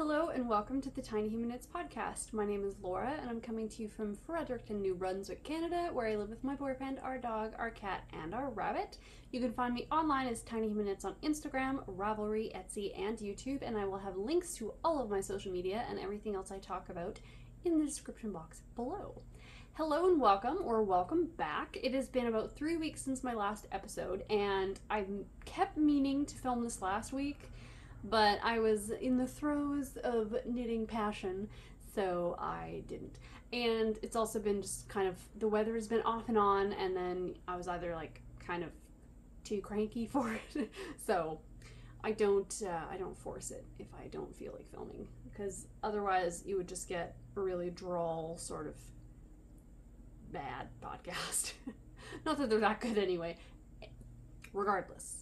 Hello and welcome to the Tiny Human Knits podcast. My name is Laura and I'm coming to you from Fredericton, New Brunswick, Canada, where I live with my boyfriend, our dog, our cat, and our rabbit. You can find me online as Tiny Human Knits on Instagram, Ravelry, Etsy, and YouTube, and I will have links to all of my social media and everything else I talk about in the description box below. Hello and welcome, or welcome back. It has been about 3 weeks since my last episode, and I kept meaning to film this last week, but I was in the throes of knitting passion, so I didn't. And it's also been just kind of, the weather has been off and on, and then I was either like kind of too cranky for it. So I don't force it if I don't feel like filming, because otherwise you would just get a really droll sort of bad podcast. Not that they're that good anyway. Regardless,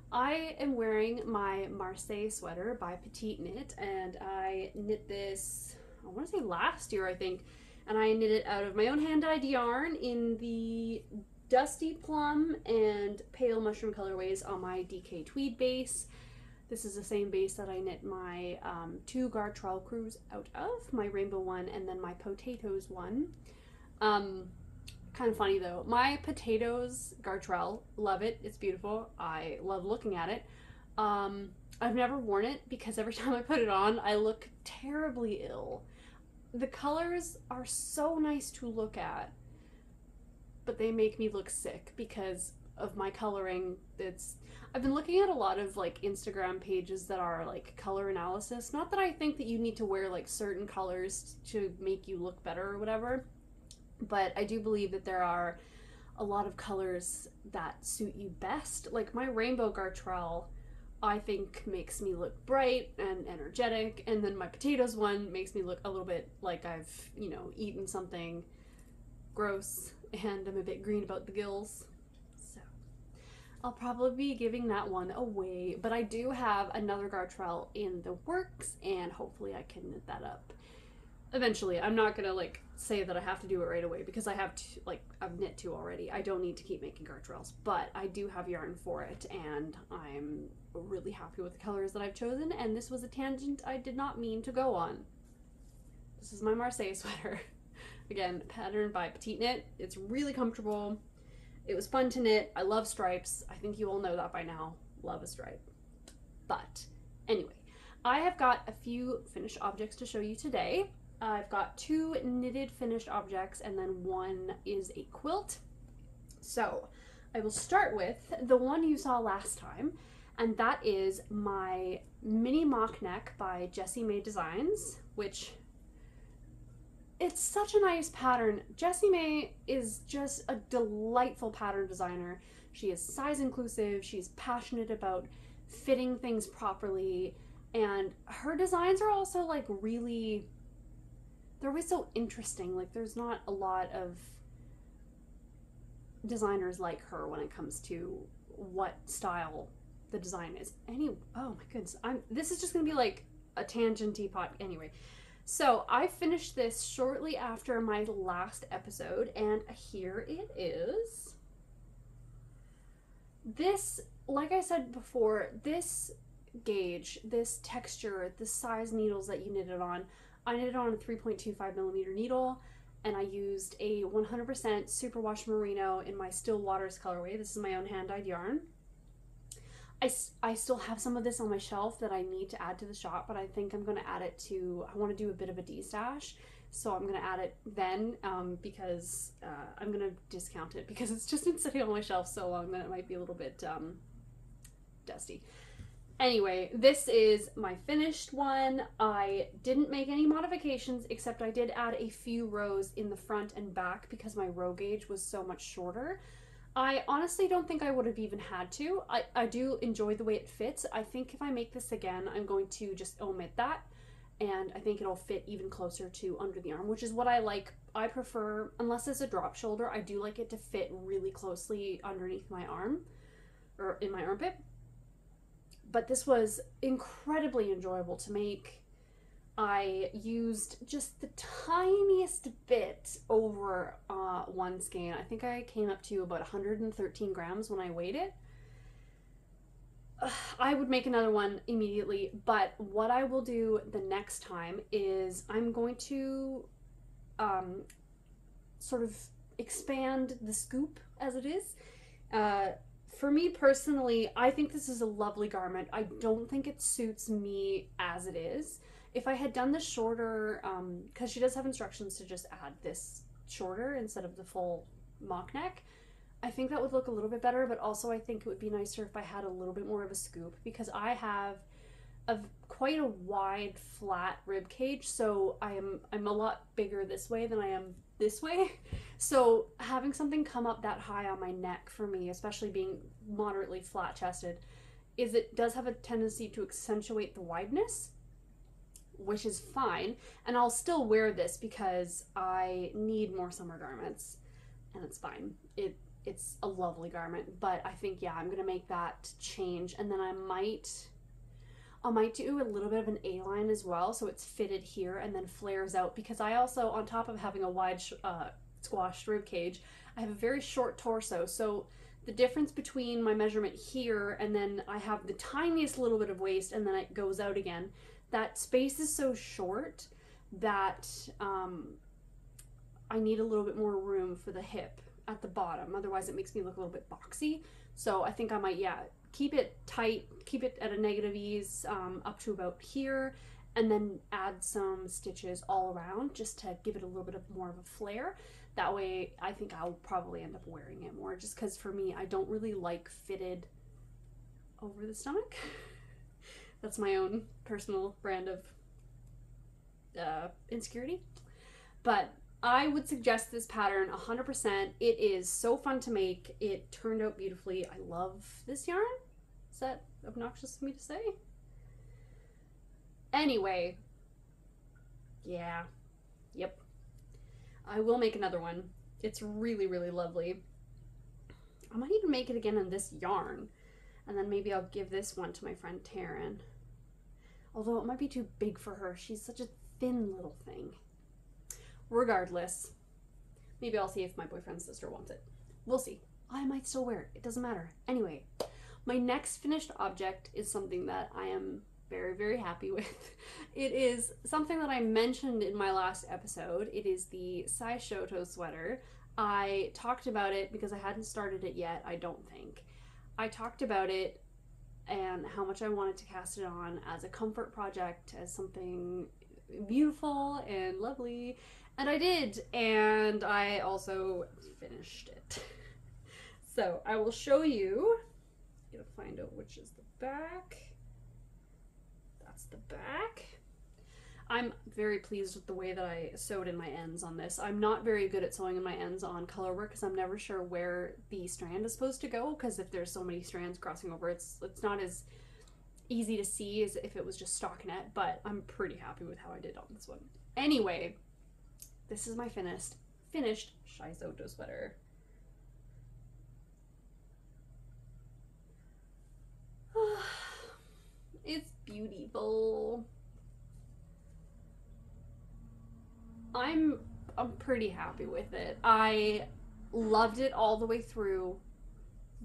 I am wearing my Marseille sweater by Petiteknit, and I knit this, I want to say last year, I think, and I knit it out of my own hand-dyed yarn in the Dusty Plum and Pale Mushroom colorways on my DK Tweed base. This is the same base that I knit my two Gartrell crews out of, my rainbow one and then my potatoes one. Kind of funny though. My potatoes Gartrell, love it. It's beautiful. I love looking at it. I've never worn it because every time I put it on, I look terribly ill. The colors are so nice to look at, but they make me look sick because of my coloring. I've been looking at a lot of like Instagram pages that are like color analysis. Not that I think that you need to wear like certain colors to make you look better or whatever, but I do believe that there are a lot of colors that suit you best. Like my rainbow Gartrell, I think makes me look bright and energetic, and then my potatoes one makes me look a little bit like I've, you know, eaten something gross and I'm a bit green about the gills. So I'll probably be giving that one away, but I do have another Gartrell in the works and hopefully I can knit that up eventually. I'm not gonna like say that I have to do it right away because I have to, like, I've knit two already. I don't need to keep making Gartrells, but I do have yarn for it and I'm really happy with the colors that I've chosen, and this was a tangent I did not mean to go on. This is my Marseille sweater. Again, patterned by Petiteknit. It's really comfortable. It was fun to knit. I love stripes. I think you all know that by now. Love a stripe. But anyway, I have got a few finished objects to show you today. I've got two knitted finished objects and then one is a quilt. So I will start with the one you saw last time, and that is my mini mock neck by Jessie Made Designs, which it's such a nice pattern. Jessie May is just a delightful pattern designer. She is size inclusive, she's passionate about fitting things properly, and her designs are also like really, they're always so interesting. Like there's not a lot of designers like her when it comes to what style the design is. Oh my goodness, this is just gonna be like a tangenty pot anyway. So I finished this shortly after my last episode, and here it is. This, like I said before, this gauge, this texture, the size needles that you knit it on, I knitted on a 3.25mm needle, and I used a 100% superwash merino in my Still Waters colorway. This is my own hand-dyed yarn. I still have some of this on my shelf that I need to add to the shop, but I think I'm going to add it to, I want to do a bit of a de-stash, so I'm going to add it then because I'm going to discount it because it's just been sitting on my shelf so long that it might be a little bit dusty. Anyway, this is my finished one. I didn't make any modifications, except I did add a few rows in the front and back because my row gauge was so much shorter. I honestly don't think I would have even had to. I do enjoy the way it fits. I think if I make this again, I'm going to just omit that, and I think it'll fit even closer to under the arm, which is what I like. I prefer, unless it's a drop shoulder, I do like it to fit really closely underneath my arm, or in my armpit. But this was incredibly enjoyable to make. I used just the tiniest bit over one skein. I think I came up to about 113 grams when I weighed it. I would make another one immediately, but what I will do the next time is I'm going to sort of expand the scoop as it is. For me personally, I think this is a lovely garment. I don't think it suits me as it is. If I had done this shorter, because she does have instructions to just add this shorter instead of the full mock neck, I think that would look a little bit better, but also I think it would be nicer if I had a little bit more of a scoop, because I have quite a wide flat rib cage, so I'm a lot bigger this way than I am this way. So having something come up that high on my neck for me, especially being moderately flat chested, is it does have a tendency to accentuate the wideness, which is fine. And I'll still wear this because I need more summer garments, and it's fine. It's a lovely garment, but I think, yeah, I'm gonna make that change, and then I might do a little bit of an A-line as well, so it's fitted here and then flares out, because I also, on top of having a wide squashed rib cage, I have a very short torso, so the difference between my measurement here and then I have the tiniest little bit of waist and then it goes out again, that space is so short that I need a little bit more room for the hip at the bottom, otherwise it makes me look a little bit boxy. So I think I might, yeah, keep it tight, keep it at a negative ease up to about here, and then add some stitches all around just to give it a little bit of more of a flare. That way I think I'll probably end up wearing it more, just because for me, I don't really like fitted over the stomach. That's my own personal brand of insecurity. But I would suggest this pattern 100%. It is so fun to make. It turned out beautifully. I love this yarn. Is that obnoxious for me to say? Anyway, yeah, yep. I will make another one. It's really, really lovely. I might even make it again in this yarn, and then maybe I'll give this one to my friend Taryn. Although it might be too big for her. She's such a thin little thing. Regardless, maybe I'll see if my boyfriend's sister wants it. We'll see. I might still wear it. It doesn't matter. Anyway, my next finished object is something that I am very, very happy with. It is something that I mentioned in my last episode. It is the Syyshohto sweater. I talked about it because I hadn't started it yet, I don't think. I talked about it and how much I wanted to cast it on as a comfort project, as something beautiful and lovely. And I did, and I also finished it. So I will show you. I'm gonna find out which is the back. That's the back. I'm very pleased with the way that I sewed in my ends on this. I'm not very good at sewing in my ends on color work because I'm never sure where the strand is supposed to go, because if there's so many strands crossing over, it's not as easy to see as if it was just stockinette, but I'm pretty happy with how I did on this one. Anyway, this is my finished Syyshohto sweater. It's beautiful. I'm pretty happy with it. I loved it all the way through.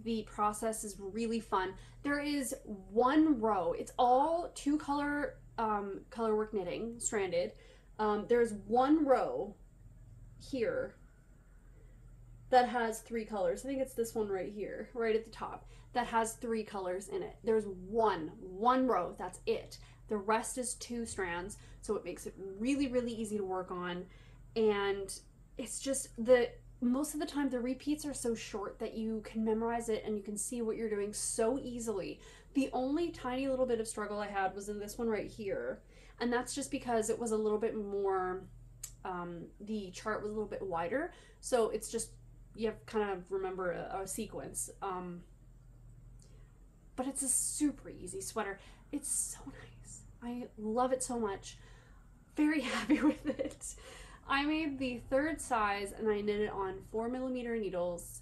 The process is really fun. There is one row. It's all two color work knitting, stranded. There's one row here that has 3 colors. I think it's this one right here, right at the top, that has 3 colors in it. There's one row, that's it. The rest is 2 strands, so it makes it really, really easy to work on. And it's just most of the time the repeats are so short that you can memorize it and you can see what you're doing so easily. The only tiny little bit of struggle I had was in this one right here, and that's just because it was a little bit more, the chart was a little bit wider, so it's just, you have to kind of remember a sequence. But it's a super easy sweater. It's so nice. I love it so much. Very happy with it. I made the 3rd size and I knit it on 4mm needles,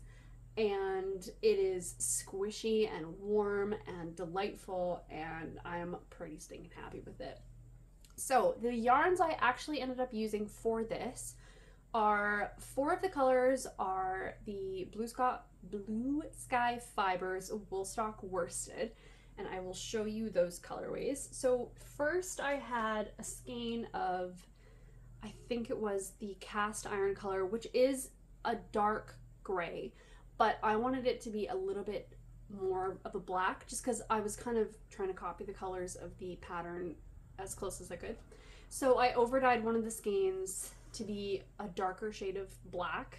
and it is squishy and warm and delightful, and I'm pretty stinking happy with it. So the yarns I actually ended up using for this are 4 of the colors are the Blue Sky Fibers Woolstock Worsted, and I will show you those colorways. So first I had a skein of, I think it was the cast iron color, which is a dark gray, but I wanted it to be a little bit more of a black just because I was kind of trying to copy the colors of the pattern as close as I could. So I overdyed one of the skeins to be a darker shade of black.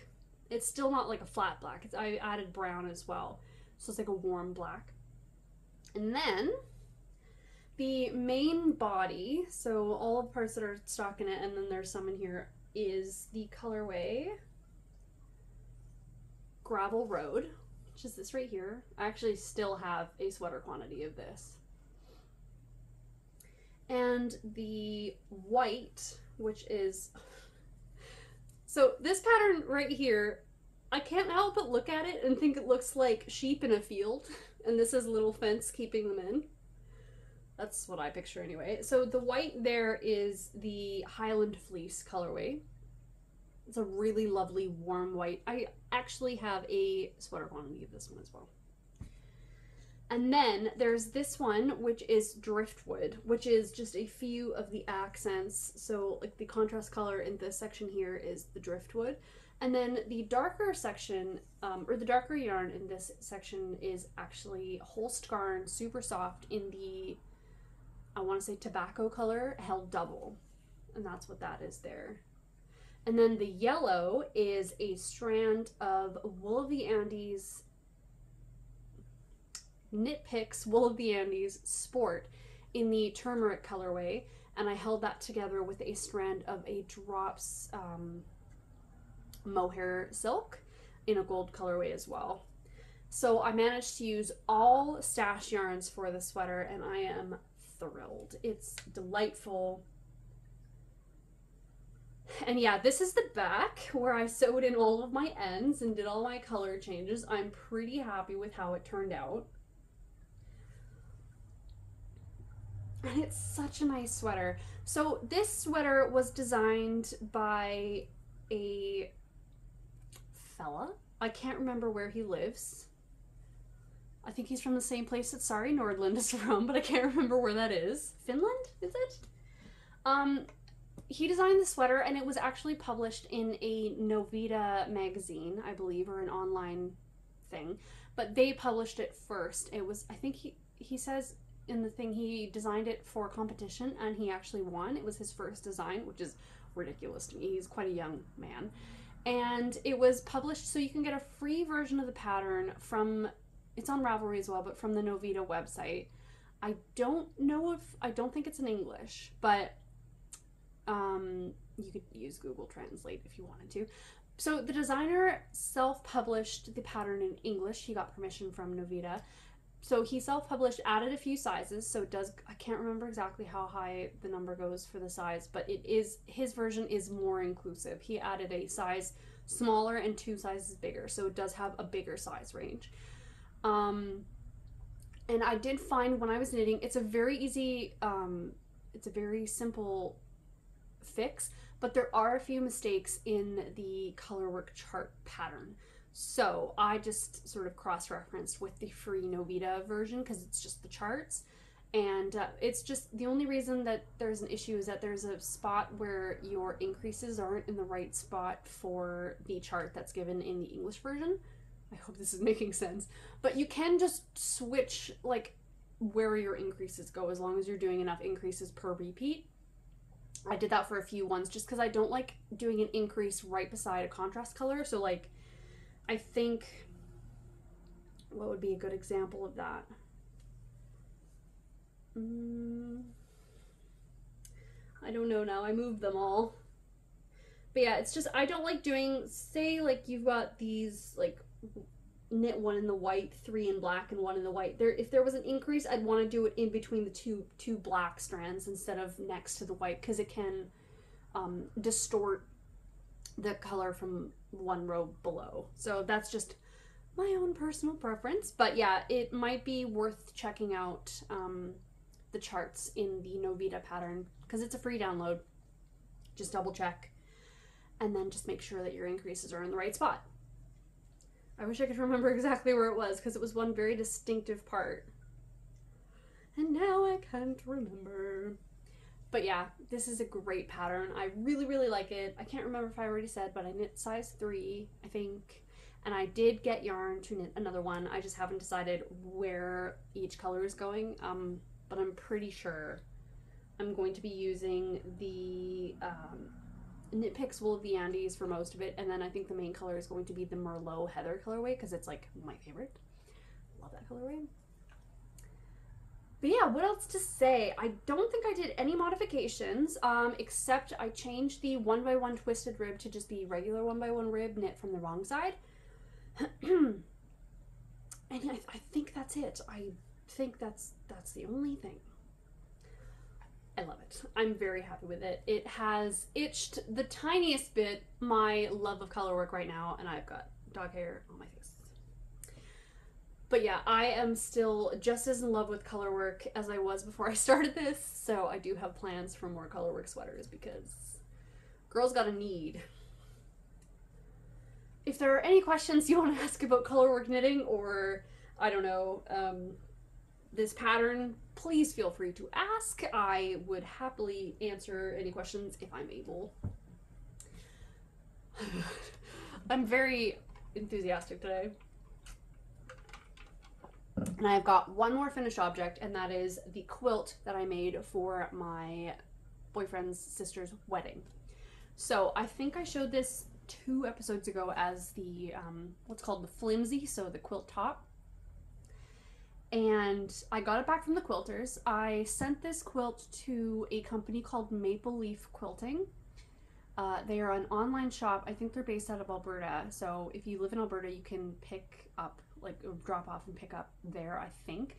It's still not like a flat black. I added brown as well. So it's like a warm black. And then the main body, so all the parts that are stock in it, and then there's some in here, is the colorway Gravel Road, which is this right here. I actually still have a sweater quantity of this. And the white, which is, so this pattern right here, I can't help but look at it and think it looks like sheep in a field, and this is a little fence keeping them in. That's what I picture anyway. So the white there is the Highland Fleece colorway. It's a really lovely warm white. I actually have a sweater quantity of this one as well. And then there's this one, which is Driftwood, which is just a few of the accents. So like the contrast color in this section here is the Driftwood. And then the darker section, or the darker yarn in this section is actually Holstgarn Super Soft in the, I want to say tobacco color, held double. And that's what that is there. And then the yellow is a strand of Wool of the Andes, Knit Picks Wool of the Andes Sport in the turmeric colorway. And I held that together with a strand of a Drops mohair silk in a gold colorway as well. So I managed to use all stash yarns for the sweater, and I am thrilled. It's delightful. And yeah, this is the back where I sewed in all of my ends and did all my color changes. I'm pretty happy with how it turned out. And it's such a nice sweater. So this sweater was designed by a fella. I can't remember where he lives. I think he's from the same place that Sari Nordland is from, but I can't remember where that is. Finland, is it? He designed the sweater, and it was actually published in a Novita magazine, I believe, or an online thing. But they published it first. It was, I think he says in the thing he designed it for a competition, and he actually won. It was his first design, which is ridiculous to me. He's quite a young man. And it was published, so you can get a free version of the pattern from, it's on Ravelry as well, but from the Novita website. I don't think it's in English, but you could use Google Translate if you wanted to. So the designer self-published the pattern in English. He got permission from Novita. So he self-published, added a few sizes, so it does, I can't remember exactly how high the number goes for the size, but it is, his version is more inclusive. He added a size smaller and 2 sizes bigger, so it does have a bigger size range. And I did find when I was knitting, it's a very easy, it's a very simple fix, but there are a few mistakes in the colorwork chart pattern. So I just sort of cross-referenced with the free Novita version because it's just the charts, and it's just the only reason that there's an issue is that there's a spot where your increases aren't in the right spot for the chart that's given in the English version. I hope this is making sense, but you can just switch like where your increases go as long as you're doing enough increases per repeat. I did that for a few ones just because I don't like doing an increase right beside a contrast color. So like, I think, what would be a good example of that? I don't know now, I moved them all. But yeah, it's just, I don't like doing, say like you've got these, like knit 1 in the white, 3 in black, and 1 in the white. If there was an increase, I'd want to do it in between the two black strands instead of next to the white, because it can distort the color from one row below. So that's just my own personal preference. But yeah, it might be worth checking out the charts in the Novita pattern because it's a free download. Just double check and then just make sure that your increases are in the right spot. I wish I could remember exactly where it was because it was one very distinctive part. and now I can't remember. But yeah, this is a great pattern. I really, really like it. I can't remember if I already said, but I knit size 3, I think. And I did get yarn to knit another one. I just haven't decided where each color is going. But I'm pretty sure I'm going to be using the Knit Picks Wool of the Andes for most of it. And then I think the main color is going to be the Merlot Heather colorway because it's like my favorite. Love that colorway. But yeah, what else to say? I don't think I did any modifications, except I changed the 1x1 twisted rib to just the regular 1x1 rib knit from the wrong side. And I think that's it. I think that's the only thing. I love it. I'm very happy with it. It has itched the tiniest bit my love of color work right now, and I've got dog hair on my face. But yeah, I am still just as in love with color work as I was before I started this, so I do have plans for more color work sweaters because girls got a need. If there are any questions you want to ask about color work knitting or, I don't know, this pattern, please feel free to ask. I would happily answer any questions if I'm able. I'm very enthusiastic today. And I've got one more finished object, and that is the quilt that I made for my boyfriend's sister's wedding. So I think I showed this 2 episodes ago as the, what's called the flimsy, so the quilt top. And I got it back from the quilters. I sent this quilt to a company called Maple Leaf Quilting. They are an online shop. I think they're based out of Alberta. So if you live in Alberta, you can pick up, like drop off and pick up there, I think.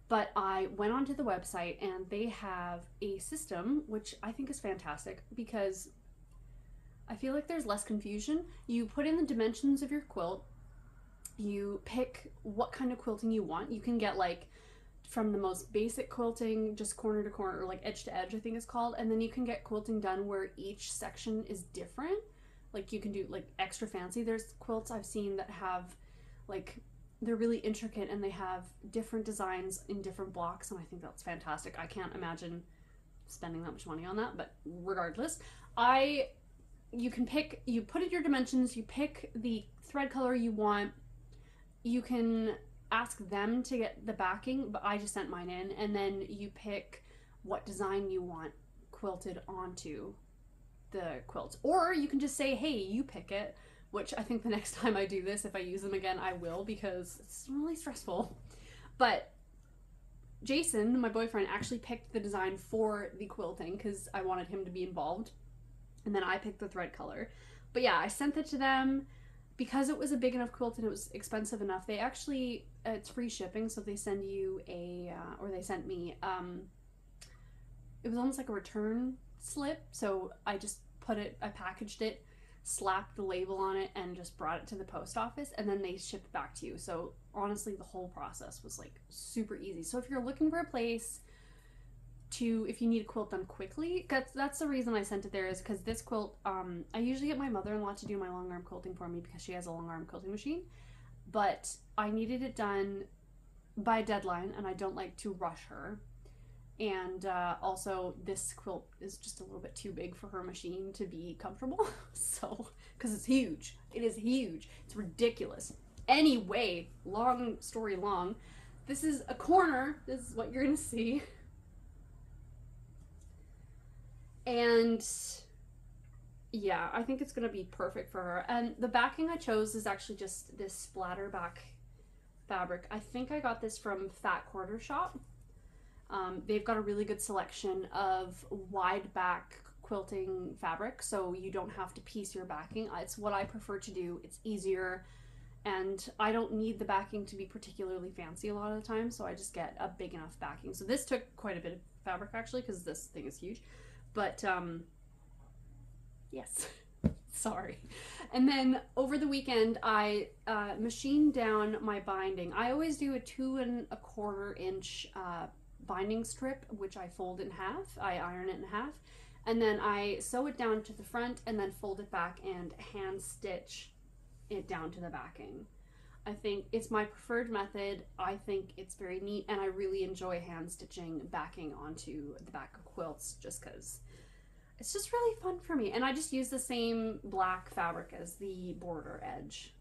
But I went onto the website and they have a system, which I think is fantastic because I feel like there's less confusion. You put in the dimensions of your quilt, you pick what kind of quilting you want. You can get like from the most basic quilting, just corner to corner, or like edge to edge, I think it's called. And then you can get quilting done where each section is different. Like you can do like extra fancy. There's quilts I've seen that have like, they're really intricate and they have different designs in different blocks. And I think that's fantastic. I can't imagine spending that much money on that, but regardless, you can pick, you put in your dimensions, you pick the thread color you want. You can ask them to get the backing, but I just sent mine in, and then you pick what design you want quilted onto the quilt. Or you can just say, hey, you pick it, which I think the next time I do this, if I use them again, I will, because it's really stressful. But Jason, my boyfriend, actually picked the design for the quilting because I wanted him to be involved, and then I picked the thread color. But yeah, I sent it to them. Because it was a big enough quilt and it was expensive enough, they actually, it's free shipping, so they send you a, or they sent me, it was almost like a return slip, so I just I packaged it, slapped the label on it, and just brought it to the post office, and then they shipped it back to you. So honestly, the whole process was like super easy. So if you're looking for a place if you need a quilt done quickly, that's the reason I sent it there, is because this quilt, I usually get my mother-in-law to do my long arm quilting for me because she has a long arm quilting machine, but I needed it done by a deadline and I don't like to rush her, and also this quilt is just a little bit too big for her machine to be comfortable. So because it's huge, it is huge, it's ridiculous. Anyway, long story long, this is a corner, this is what you're gonna see. And yeah, I think it's going to be perfect for her. And the backing I chose is actually just this splatter back fabric. I think I got this from Fat Quarter Shop. They've got a really good selection of wide back quilting fabric, so you don't have to piece your backing. It's what I prefer to do. It's easier, and I don't need the backing to be particularly fancy a lot of the time, so I just get a big enough backing. So this took quite a bit of fabric actually, because this thing is huge. But, yes, sorry. And then over the weekend, I machined down my binding. I always do a 2 1/4 inch binding strip, which I fold in half. I iron it in half. And then I sew it down to the front and then fold it back and hand stitch it down to the backing. I think it's my preferred method. I think it's very neat, and I really enjoy hand stitching backing onto the back of quilts just because it's just really fun for me. And I just use the same black fabric as the border edge.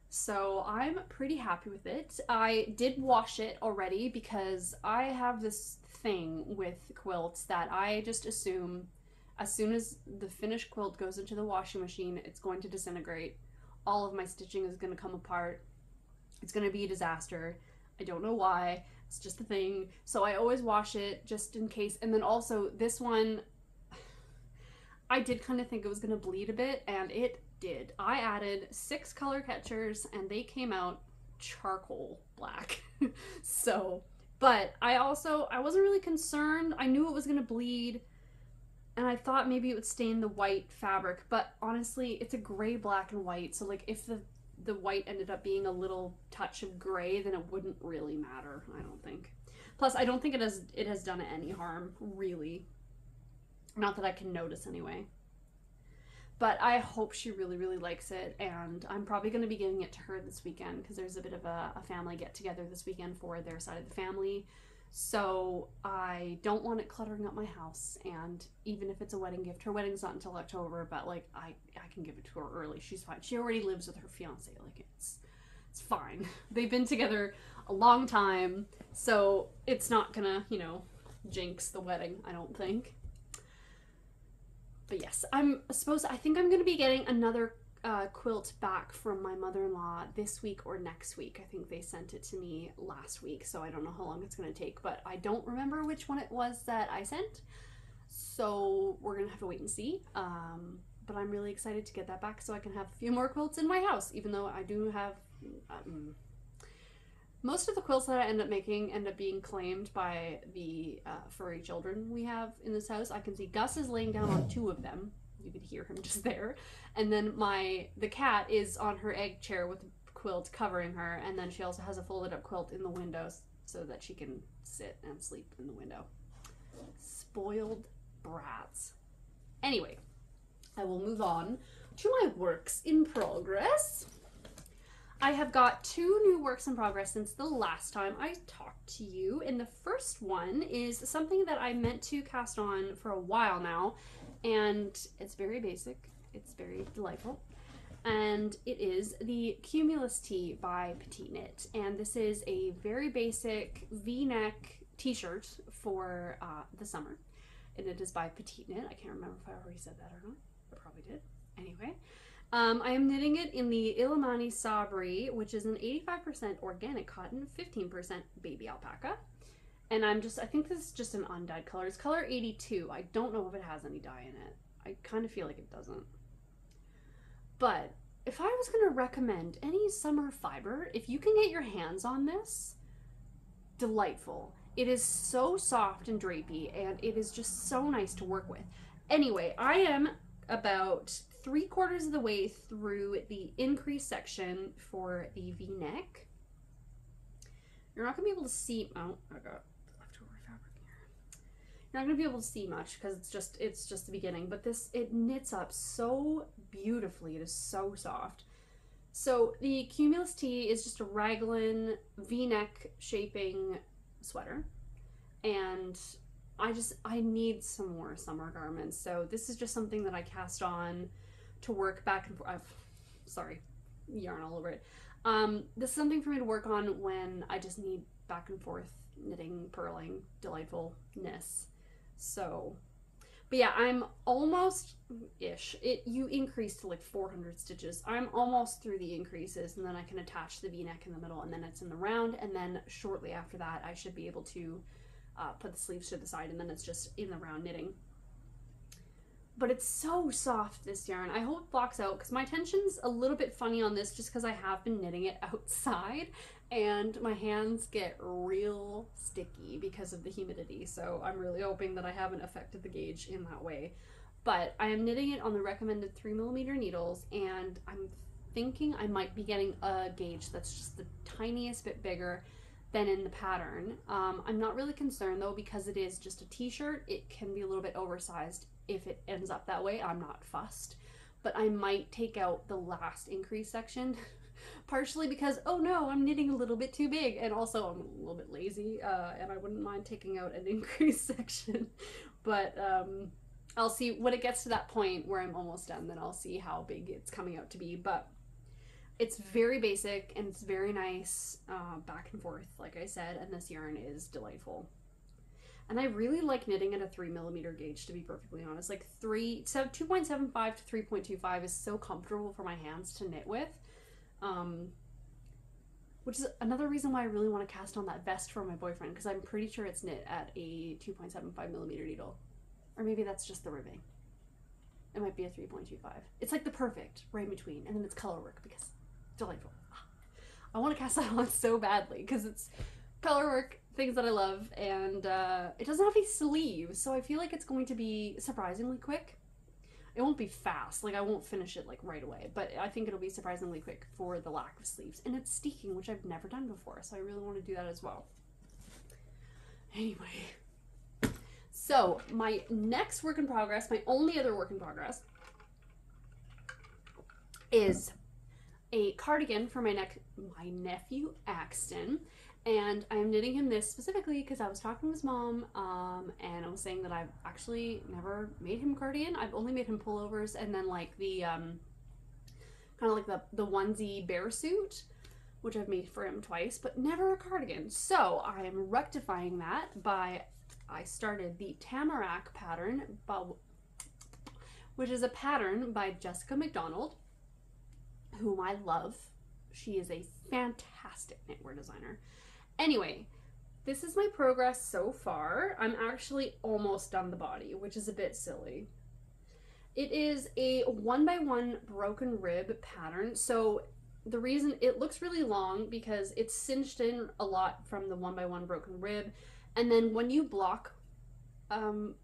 So I'm pretty happy with it. I did wash it already because I have this thing with quilts that I just assume as soon as the finished quilt goes into the washing machine, it's going to disintegrate. All of my stitching is going to come apart. It's going to be a disaster. I don't know why. It's just a thing. So I always wash it just in case. And then also this one, I did kind of think it was going to bleed a bit, and it did. I added 6 color catchers and they came out charcoal black. So, but I wasn't really concerned. I knew it was going to bleed, and I thought maybe it would stain the white fabric, but honestly, it's a gray, black, and white. So like if the white ended up being a little touch of gray, then it wouldn't really matter, I don't think. Plus, I don't think it has done it any harm, really. Not that I can notice anyway. But I hope she really, really likes it, and I'm probably going to be giving it to her this weekend because there's a bit of a family get-together this weekend for their side of the family. So I don't want it cluttering up my house, and even if it's a wedding gift, her wedding's not until October, but like I can give it to her early. She's fine. She already lives with her fiance. Like it's fine. They've been together a long time, so it's not gonna, you know, jinx the wedding, I don't think. But yes, I think I'm going to be getting another quilt back from my mother-in-law this week or next week. I think they sent it to me last week, so I don't know how long it's going to take, but I don't remember which one it was that I sent. So we're going to have to wait and see. But I'm really excited to get that back so I can have a few more quilts in my house, even though I do have... most of the quilts that I end up making end up being claimed by the furry children we have in this house. I can see Gus is laying down on 2 of them. You could hear him just there. And then the cat is on her egg chair with the quilt covering her. And then she also has a folded up quilt in the window so that she can sit and sleep in the window. Spoiled brats. Anyway, I will move on to my works in progress. I have got 2 new works in progress since the last time I talked to you, and the first one is something that I meant to cast on for a while now, and it's very basic, it's very delightful, and it is the Cumulus Tee by Petiteknit, and this is a very basic V-neck t-shirt for the summer, and it is by Petiteknit. I can't remember if I already said that or not. I probably did. Anyway. I am knitting it in the Illimani Sabri, which is an 85% organic cotton, 15% baby alpaca. And I think this is just an undyed color. It's color 82. I don't know if it has any dye in it. I kind of feel like it doesn't. But if I was going to recommend any summer fiber, if you can get your hands on this, delightful. It is so soft and drapey, and it is just so nice to work with. Anyway, I am about 3/4 of the way through the increase section for the V-neck. You're not going to be able to see... Oh, I got leftover fabric here. You're not going to be able to see much because it's just the beginning, but it knits up so beautifully. It is so soft. So the Cumulus Tee is just a raglan V-neck shaping sweater, and I need some more summer garments, so this is just something that I cast on to work back and forth. Sorry, yarn all over it. This is something for me to work on when I just need back and forth knitting, purling, delightfulness. So, but yeah, I'm almost-ish. You increase to like 400 stitches. I'm almost through the increases, and then I can attach the V-neck in the middle, and then it's in the round, and then shortly after that I should be able to put the sleeves to the side, and then it's just in the round knitting. But it's so soft, this yarn. I hope it blocks out because my tension's a little bit funny on this just because I have been knitting it outside and my hands get real sticky because of the humidity. So I'm really hoping that I haven't affected the gauge in that way. But I am knitting it on the recommended 3mm needles, and I'm thinking I might be getting a gauge that's just the tiniest bit bigger than in the pattern. I'm not really concerned though because it is just a t-shirt. It can be a little bit oversized if it ends up that way. I'm not fussed, but I might take out the last increase section Partially because, oh no, I'm knitting a little bit too big, and also I'm a little bit lazy, and I wouldn't mind taking out an increased section. But I'll see when it gets to that point where I'm almost done, then I'll see how big it's coming out to be. But it's very basic and it's very nice, back and forth, like I said, and this yarn is delightful. And I really like knitting at a 3mm gauge, to be perfectly honest. Like 2.75 to 3.25 is so comfortable for my hands to knit with. Which is another reason why I really want to cast on that vest for my boyfriend, because I'm pretty sure it's knit at a 2.75mm needle. Or maybe that's just the ribbing. It might be a 3.25. It's like the perfect right in between, and then it's color work because it's delightful. I want to cast that on so badly because it's color work, things that I love, and it doesn't have any sleeves, so I feel like it's going to be surprisingly quick. It won't be fast, like I won't finish it like right away, but I think it'll be surprisingly quick for the lack of sleeves. And it's steeking, which I've never done before, so I really want to do that as well. Anyway, so my next work in progress, my only other work in progress, is a cardigan for my nephew Axton. And I'm knitting him this specifically because I was talking to his mom, and I was saying that I've actually never made him a cardigan. I've only made him pullovers and then like the kind of like the onesie bear suit, which I've made for him twice, but never a cardigan. So I am rectifying that by, I started the Tamarack pattern, which is a pattern by Jessica McDonald, whom I love. She is a fantastic knitwear designer. Anyway, this is my progress so far. I'm actually almost done the body, which is a bit silly. It is a 1x1 broken rib pattern. So the reason it looks really long because it's cinched in a lot from the 1x1 broken rib. And then when you block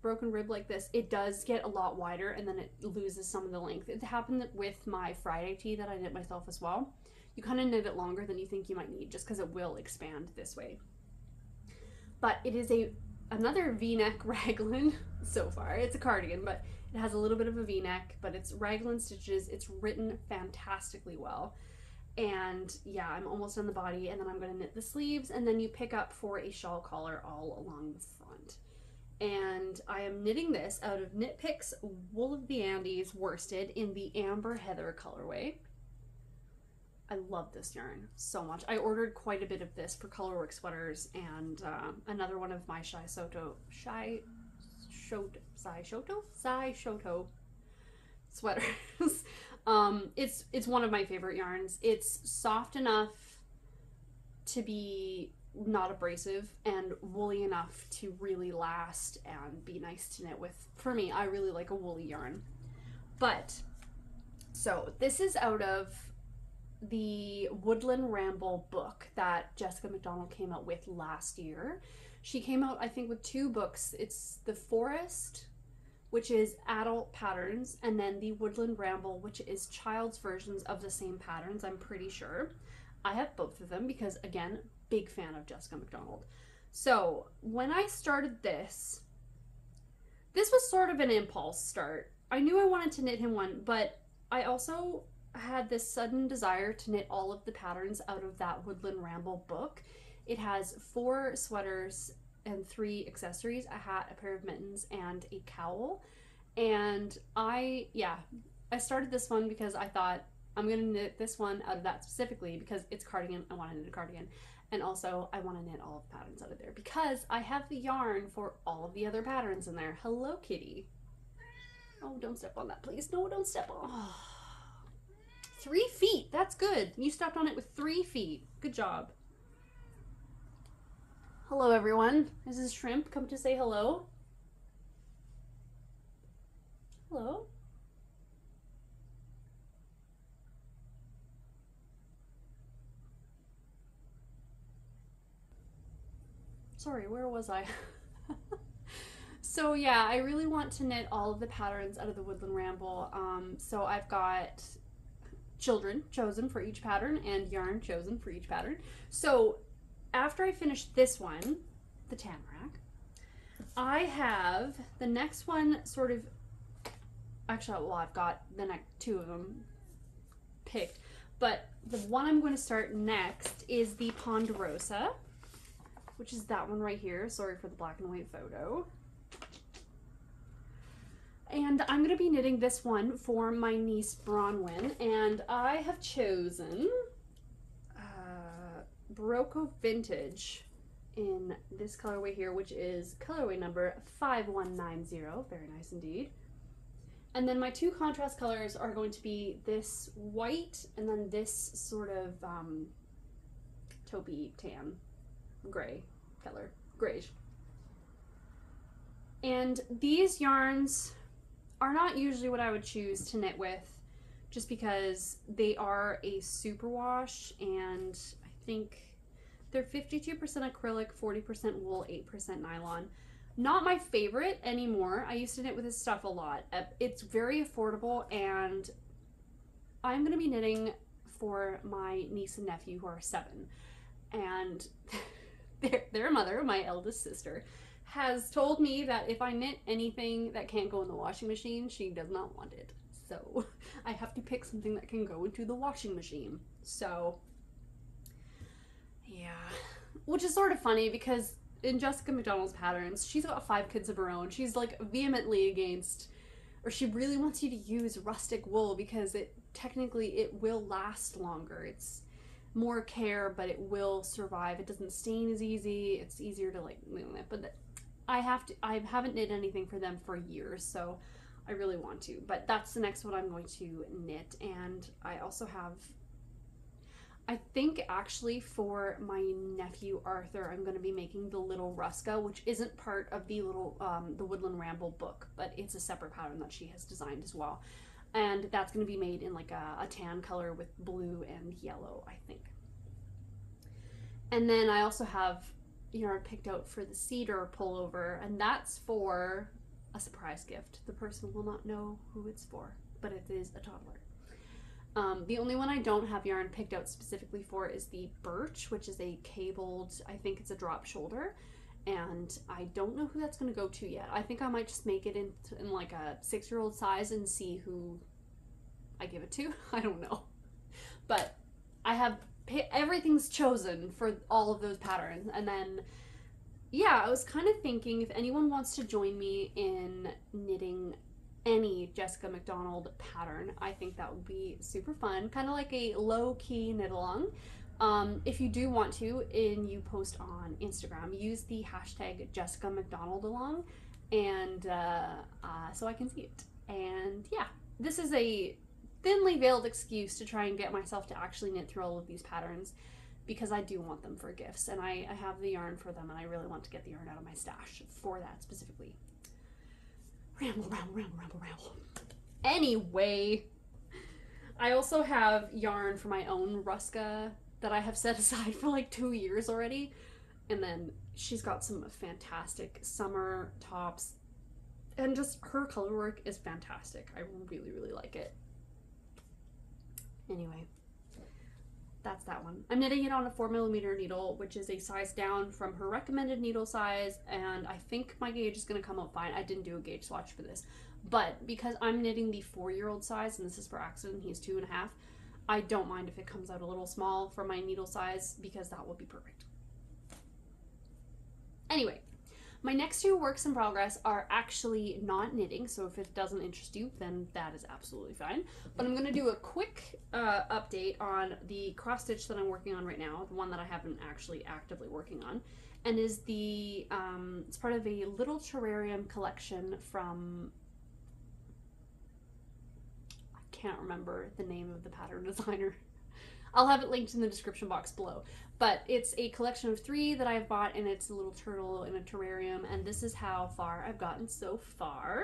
broken rib like this, it does get a lot wider and then it loses some of the length. It happened with my Friday tee that I knit myself as well. You kind of knit it longer than you think you might need just because it will expand this way. But it is another v-neck raglan so far. It's a cardigan, but it has a little bit of a v-neck, but it's raglan stitches. It's written fantastically well. And yeah, I'm almost done the body, and then I'm going to knit the sleeves, and then you pick up for a shawl collar all along the front. And I am knitting this out of Knit Picks Wool of the Andes worsted in the Amber Heather colorway. I love this yarn so much. I ordered quite a bit of this for colorwork sweaters, and another one of my Syyshohto sweaters. It's one of my favorite yarns. It's soft enough to be not abrasive and woolly enough to really last and be nice to knit with. For me, I really like a woolly yarn. But so this is out of the Woodland Ramble book that Jessica McDonald came out with last year. She came out, I think, with 2 books. It's The Forest, which is adult patterns, and then the Woodland Ramble, which is child's versions of the same patterns, I'm pretty sure. I have both of them because, again, big fan of Jessica McDonald. So when I started this was sort of an impulse start. I knew I wanted to knit him one, but I also had this sudden desire to knit all of the patterns out of that Woodland Ramble book. It has 4 sweaters and 3 accessories, a hat, a pair of mittens, and a cowl. And I started this one because I thought I'm gonna knit this one out of that specifically because it's cardigan. I want to knit a cardigan, and also I want to knit all of the patterns out of there because I have the yarn for all of the other patterns in there. Hello, kitty. Oh, don't step on that, please. No, don't step on. Oh. 3 feet. That's good. You stepped on it with 3 feet. Good job. Hello, everyone. This is Shrimp. Come to say hello. Hello. Sorry, where was I? So yeah, I really want to knit all of the patterns out of the Woodland Ramble. So I've got children chosen for each pattern and yarn chosen for each pattern. So after I finish this one, the Tamarack, I have the next one sort of, actually, well, I've got the next 2 of them picked, But the one I'm going to start next is the Ponderosa, which is that one right here. Sorry for the black and white photo. And I'm going to be knitting this one for my niece Bronwyn, and I have chosen Barocco Vintage in this colorway here, which is colorway number 5190. Very nice indeed. And then my two contrast colors are going to be this white and then this sort of taupey tan gray color, grayish. And these yarns are not usually what I would choose to knit with, just because they are a superwash, and I think they're 52% acrylic, 40% wool, 8% nylon. Not my favorite anymore. I used to knit with this stuff a lot. It's very affordable, and I'm going to be knitting for my niece and nephew who are 7. And their mother, my eldest sister, has told me that if I knit anything that can't go in the washing machine, she does not want it. So I have to pick something that can go into the washing machine. So yeah, which is sort of funny because in Jessica McDonald's patterns, she's got 5 kids of her own. She's like vehemently against, or she really wants you to use rustic wool because it will last longer. It's more care, but it will survive. It doesn't stain as easy. It's easier to like, but I haven't knit anything for them for years, so I really want to. But that's the next one I'm going to knit. And I also have, I think actually for my nephew Arthur, I'm going to be making the little Ruska, which isn't part of the little the Woodland Ramble book, but it's a separate pattern that she has designed as well. And that's going to be made in like a tan color with blue and yellow, I think. And then I also have yarn picked out for the cedar pullover, and that's for a surprise gift. The person will not know who it's for, but it is a toddler. The only one I don't have yarn picked out specifically for is the birch, which is a cabled, I think it's a drop shoulder, and I don't know who that's going to go to yet. I think I might just make it in like a 6-year-old size and see who I give it to. I don't know. But I have everything's chosen for all of those patterns. And then, yeah, I was kind of thinking if anyone wants to join me in knitting any Jessica McDonald pattern, I think that would be super fun. Kind of like a low-key knit along. If you do want to, and you post on Instagram, use the hashtag Jessica McDonald along, and so I can see it. And yeah, this is a thinly veiled excuse to try and get myself to actually knit through all of these patterns, because I do want them for gifts, and I have the yarn for them, and I really want to get the yarn out of my stash for that specifically. Ramble, ramble, ramble, ramble, ramble. Anyway, I also have yarn for my own Ruska that I have set aside for like 2 years already, and then she's got some fantastic summer tops, and just her color work is fantastic. I really, really like it. Anyway, that's that one. I'm knitting it on a 4mm needle, which is a size down from her recommended needle size, and I think my gauge is going to come out fine. I didn't do a gauge swatch for this, but because I'm knitting the 4-year-old size, and this is for Axton, he's 2.5, I don't mind if it comes out a little small for my needle size, because that will be perfect. Anyway, my next 2 works in progress are actually not knitting, so if it doesn't interest you, then that is absolutely fine. But I'm going to do a quick update on the cross stitch that I'm working on right now, the one that I haven't actually actively working on, and is the, it's part of a little terrarium collection from, I can't remember the name of the pattern designer. I'll have it linked in the description box below. But it's a collection of 3 that I've bought, and it's a little turtle in a terrarium, and this is how far I've gotten so far.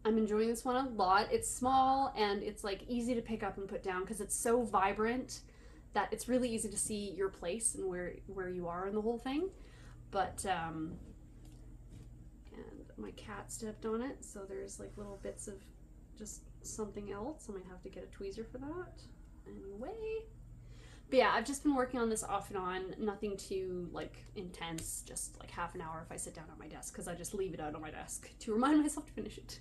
I'm enjoying this one a lot. It's small, and it's like easy to pick up and put down because it's so vibrant that it's really easy to see your place and where you are in the whole thing. But, and my cat stepped on it, so there's like little bits of just something else. I might have to get a tweezer for that. Anyway. But yeah, I've just been working on this off and on, nothing too like intense, just like half an hour if I sit down at my desk, because I just leave it out on my desk to remind myself to finish it.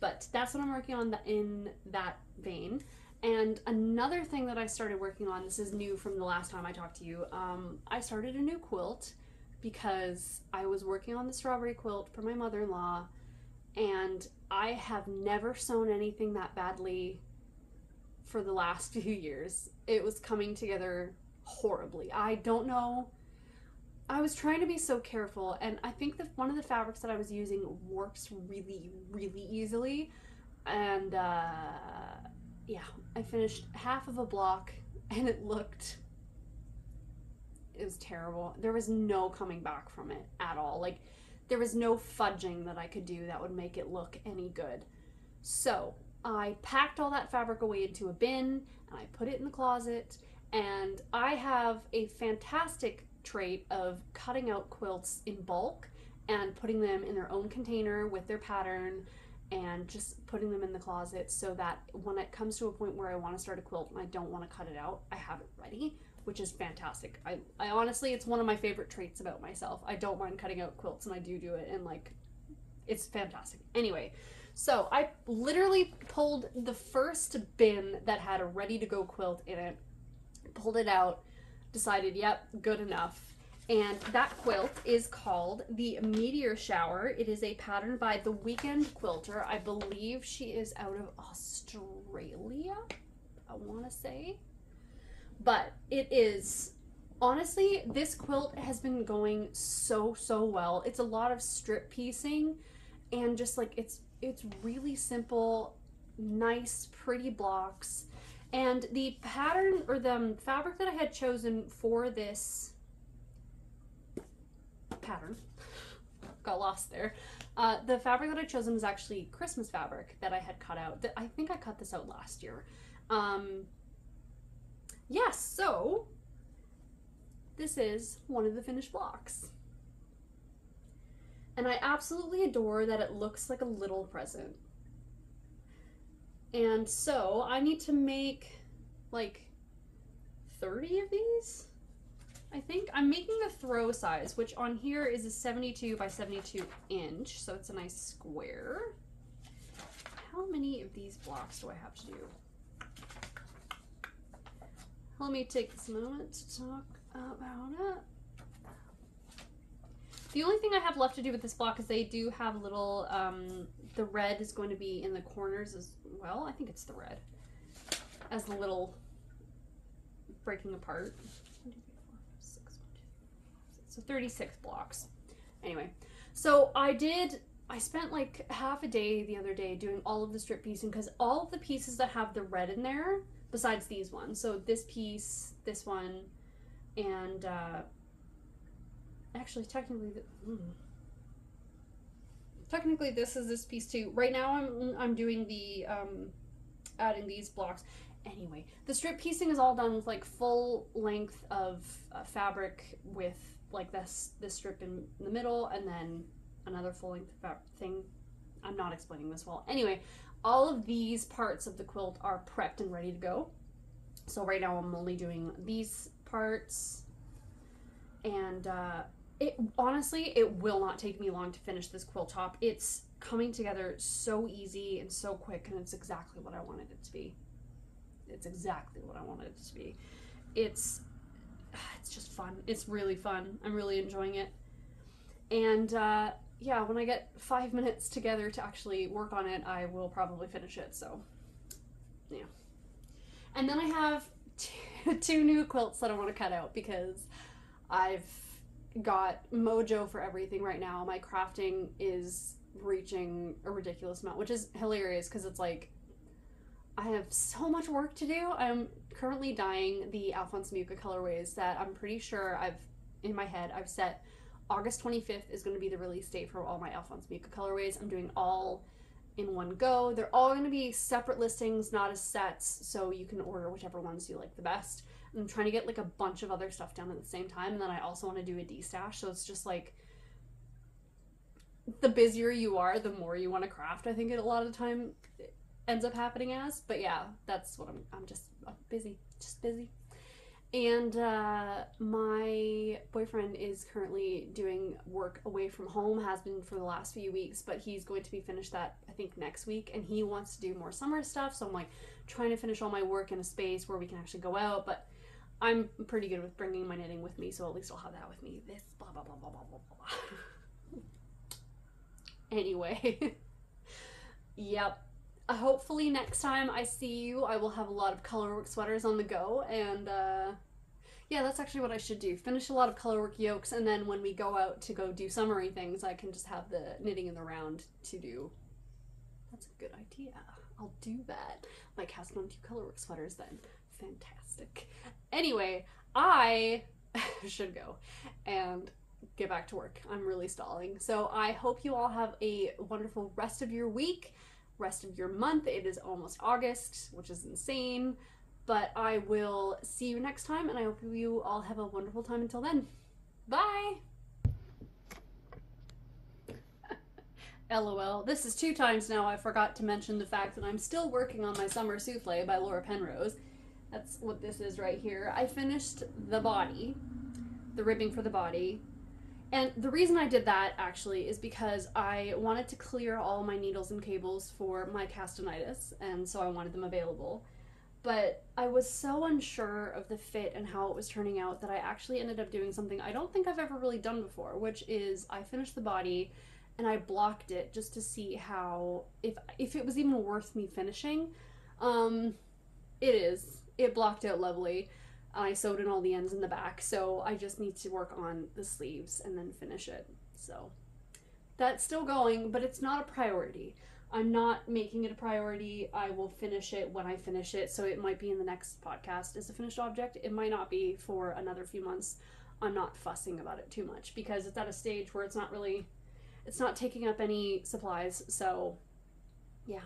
But that's what I'm working on in that vein. And another thing that I started working on, this is new from the last time I talked to you, I started a new quilt because I was working on the strawberry quilt for my mother-in-law, and I have never sewn anything that badly for the last few years. It was coming together horribly. I don't know. I was trying to be so careful, and I think that one of the fabrics that I was using warps really, really easily. And yeah, I finished half of a block and it was terrible. There was no coming back from it at all. Like, there was no fudging that I could do that would make it look any good. So I packed all that fabric away into a bin and I put it in the closet, and I have a fantastic trait of cutting out quilts in bulk and putting them in their own container with their pattern and just putting them in the closet, so that when it comes to a point where I want to start a quilt and I don't want to cut it out, I have it ready, which is fantastic. I honestly, it's one of my favorite traits about myself. I don't mind cutting out quilts, and I do it, and like, it's fantastic. Anyway, so I literally pulled the first bin that had a ready to go quilt in it, pulled it out, decided, yep, good enough. And that quilt is called the Meteor Shower. It is a pattern by the Weekend Quilter. I believe she is out of Australia, I want to say. But it is, honestly, this quilt has been going so well. It's a lot of strip piecing, and just like, it's really simple, nice, pretty blocks. And the pattern, or the fabric that I had chosen for this pattern, got lost there. The fabric that I chosen was actually Christmas fabric that I had cut out. I think I cut this out last year. Yes, so this is one of the finished blocks. And I absolutely adore that it looks like a little present. And so I need to make like 30 of these. I think I'm making a throw size, which on here is a 72 by 72 inch, so it's a nice square. How many of these blocks do I have to do? Let me take this moment to talk about it. The only thing I have left to do with this block is they do have little, the red is going to be in the corners as well. I think it's the red, as the little breaking apart. So 36 blocks. Anyway, so I spent like half a day the other day doing all of the strip piecing, because all of the pieces that have the red in there, besides these ones, so this piece, this one, and actually technically this is this piece too. Right now I'm doing the adding these blocks. Anyway, the strip piecing is all done with like full length of fabric with like this strip in the middle, and then another full length thing. I'm not explaining this well. Anyway, all of these parts of the quilt are prepped and ready to go. So right now I'm only doing these parts, and honestly, it will not take me long to finish this quilt top. It's coming together so easy and so quick, and it's exactly what I wanted it to be. It's exactly what I wanted it to be. It's just fun. It's really fun. I'm really enjoying it. And yeah, when I get 5 minutes together to actually work on it, I will probably finish it. So yeah. And then I have two new quilts that I want to cut out, because I've got mojo for everything right now. My crafting is reaching a ridiculous amount, which is hilarious, because it's like, I have so much work to do. I'm currently dyeing the Alphonse Mucha colorways that I'm pretty sure in my head, I've set August 25th is going to be the release date for all my Alphonse Mucha colorways. I'm doing all in one go. They're all going to be separate listings, not as sets, so you can order whichever ones you like the best. I'm trying to get like a bunch of other stuff done at the same time, and then I also want to do a destash, so it's just like, the busier you are, the more you want to craft. I think a lot of the time ends up happening as, but yeah, that's what I'm just busy, And my boyfriend is currently doing work away from home, has been for the last few weeks, but he's going to be finished that, I think, next week, and he wants to do more summer stuff, so I'm like trying to finish all my work in a space where we can actually go out, but I'm pretty good with bringing my knitting with me, so at least I'll have that with me. This blah blah blah blah blah blah blah. Anyway, yep. Hopefully next time I see you, I will have a lot of colorwork sweaters on the go, and yeah, that's actually what I should do. Finish a lot of colorwork yokes, and then when we go out to go do summery things, I can just have the knitting in the round to do. That's a good idea. I'll do that. Like, cast on 2 colorwork sweaters then. Fantastic. Anyway, I should go and get back to work. I'm really stalling. So I hope you all have a wonderful rest of your week. Rest of your month. It is almost August, which is insane, but I will see you next time, and I hope you all have a wonderful time until then. Bye! LOL. This is 2 times now I forgot to mention the fact that I'm still working on my summer souffle by Laura Penrose. That's what this is right here. I finished the body, the ribbing for the body. And the reason I did that, actually, is because I wanted to clear all my needles and cables for my castanitis, and so I wanted them available. But I was so unsure of the fit and how it was turning out that I actually ended up doing something I don't think I've ever really done before, which is I finished the body and I blocked it just to see how, if it was even worth me finishing. It is. It blocked out lovely. I sewed in all the ends in the back, so I just need to work on the sleeves and then finish it. So that's still going, but it's not a priority. I'm not making it a priority. I will finish it when I finish it, so it might be in the next podcast as a finished object. It might not be for another few months. I'm not fussing about it too much because it's at a stage where it's not taking up any supplies, so yeah.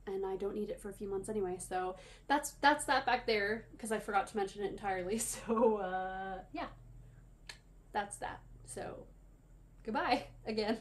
And I don't need it for a few months anyway, so that's that back there, because I forgot to mention it entirely, so yeah, that's that. So goodbye again.